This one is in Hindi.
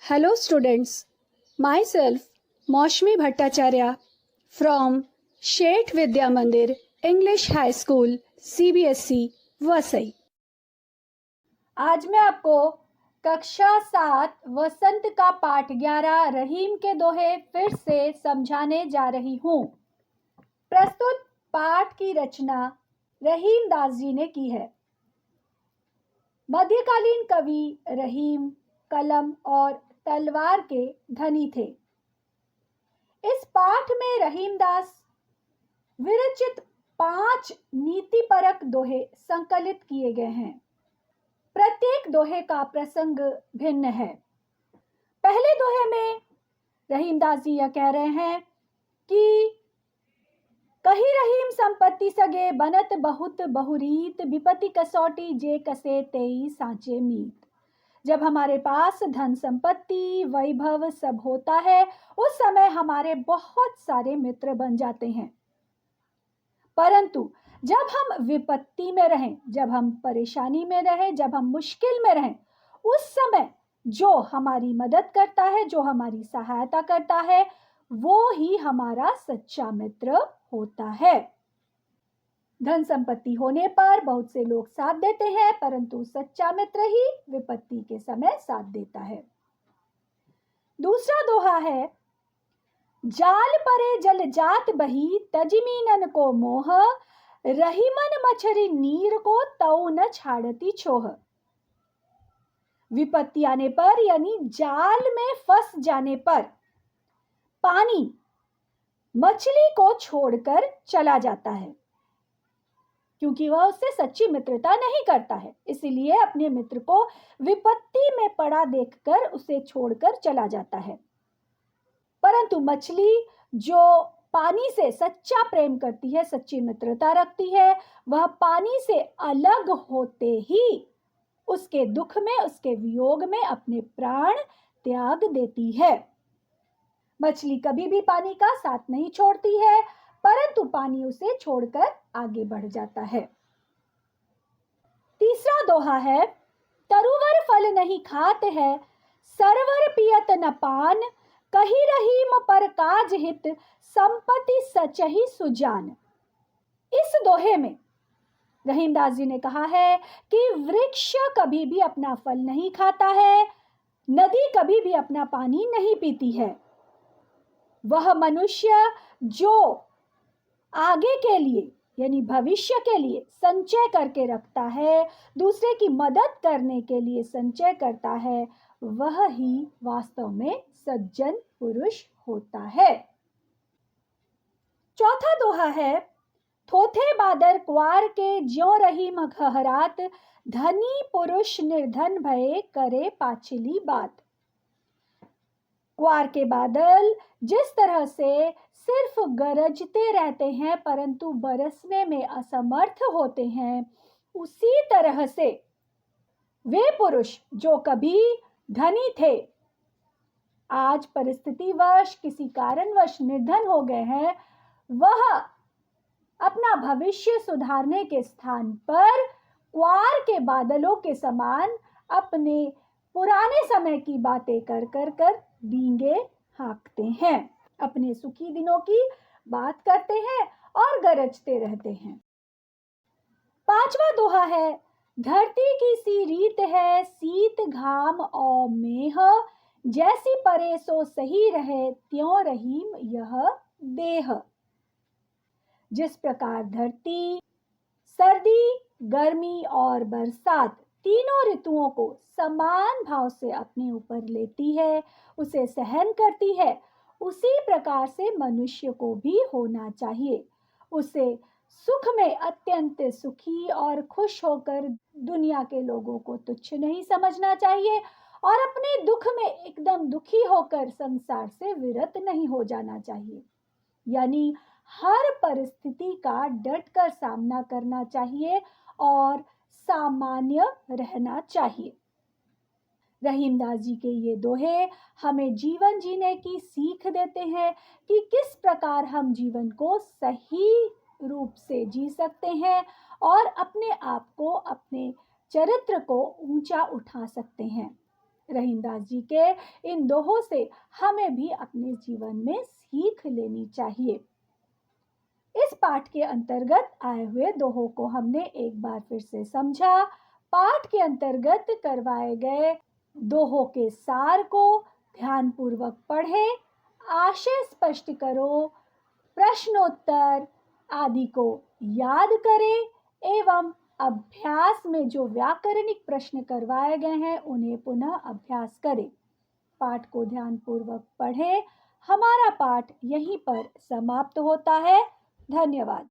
Hello students, myself Maushmi Bhattacharya from Sheth Vidya Mandir English High School CBSE Vasai. आज मैं आपको कक्षा 7 वसंत का पाठ 11 रहीम के दोहे फिर से समझाने जा रही हूँ। प्रस्तुत पाठ की रचना रहीम दास जी ने की है। मध्यकालीन कवि रहीम कलम और तलवार के धनी थे। इस पाठ में रहीमदास विरचित 5 नीतिपरक दोहे संकलित किए गए हैं। प्रत्येक दोहे का प्रसंग भिन्न है। पहले दोहे में रहीमदास जी यह कह रहे हैं कि कही रहीम संपत्ति सगे बनत बहुत बहुरीत विपत्ति कसौटी जे कसे तेई सांचे मीत। जब हमारे पास धन संपत्ति वैभव सब होता है उस समय हमारे बहुत सारे मित्र बन जाते हैं, परंतु जब हम विपत्ति में रहें, जब हम परेशानी में रहें, जब हम मुश्किल में रहें, उस समय जो हमारी मदद करता है, जो हमारी सहायता करता है, वो ही हमारा सच्चा मित्र होता है। धन संपत्ति होने पर बहुत से लोग साथ देते हैं, परंतु सच्चा मित्र ही विपत्ति के समय साथ देता है। दूसरा दोहा है, जाल परे जल जात बही तजमीनन को मोह रहीमन मछरी नीर को तऊ न छाड़ती छोह। विपत्ति आने पर यानी जाल में फंस जाने पर पानी मछली को छोड़कर चला जाता है, क्योंकि वह उससे सच्ची मित्रता नहीं करता है, इसीलिए अपने मित्र को विपत्ति में पड़ा देखकर उसे छोड़कर चला जाता है। परंतु मछली जो पानी से सच्चा प्रेम करती है, सच्ची मित्रता रखती है, वह पानी से अलग होते ही उसके दुख में, उसके वियोग में अपने प्राण त्याग देती है। मछली कभी भी पानी का साथ नहीं छोड़ती है, परंतु पानी उसे छोड़कर आगे बढ़ जाता है। तीसरा दोहा है, तरुवर फल नहीं खात है सरवर पियत न पान कही रहीम पर काज हित संपत्ति सचही सुजान। इस दोहे में रहीमदास जी ने कहा है कि वृक्ष कभी भी अपना फल नहीं खाता है, नदी कभी भी अपना पानी नहीं पीती है। वह मनुष्य जो आगे के लिए यानी भविष्य के लिए संचय करके रखता है, दूसरे की मदद करने के लिए संचय करता है, वह ही वास्तव में सज्जन पुरुष होता है। चौथा दोहा है, थोथे बादर क्वार के ज्यों रहीम घहरात धनी पुरुष निर्धन भये करे पाछली बात। क्वार के बादल जिस तरह से सिर्फ गरजते रहते हैं परंतु बरसने में असमर्थ होते हैं, उसी तरह से वे पुरुष जो कभी धनी थे, आज परिस्थितिवश किसी कारणवश निर्धन हो गए हैं, वह अपना भविष्य सुधारने के स्थान पर क्वार के बादलों के समान अपने पुराने समय की बातें कर कर कर डींगे हाँकते हैं, अपने सुखी दिनों की बात करते हैं और गरजते रहते हैं। पांचवा दोहा है, धरती की सी रीत है शीत घाम और मेह जैसी परे सो सही रहे त्यों रहीम यह देह। जिस प्रकार धरती सर्दी, गर्मी और बरसात तीनों ऋतुओं को समान भाव से अपने ऊपर लेती है, उसे सहन करती है, उसी प्रकार से मनुष्य को भी होना चाहिए। उसे सुख में अत्यंत सुखी और खुश होकर दुनिया के लोगों को तुच्छ नहीं समझना चाहिए और अपने दुख में एकदम दुखी होकर संसार से विरत नहीं हो जाना चाहिए। यानी हर परिस्थिति का डटकर सामना करना चाहिए और सामान्य रहना चाहिए। रहीमदास जी के ये दोहे हमें जीवन जीने की सीख देते हैं कि किस प्रकार हम जीवन को सही रूप से जी सकते हैं और अपने आप को, अपने चरित्र को ऊंचा उठा सकते हैं। रहीमदास जी के इन दोहों से हमें भी अपने जीवन में सीख लेनी चाहिए। इस पाठ के अंतर्गत आए हुए दोहों को हमने एक बार फिर से समझा। पाठ के अंतर्गत करवाए गए दोहों के सार को ध्यानपूर्वक पढ़ें, आशय स्पष्ट करो, प्रश्नोत्तर आदि को याद करें एवं अभ्यास में जो व्याकरणिक प्रश्न करवाए गए हैं उन्हें पुनः अभ्यास करें। पाठ को ध्यानपूर्वक पढ़ें। हमारा पाठ यहीं पर समाप्त होता है। धन्यवाद।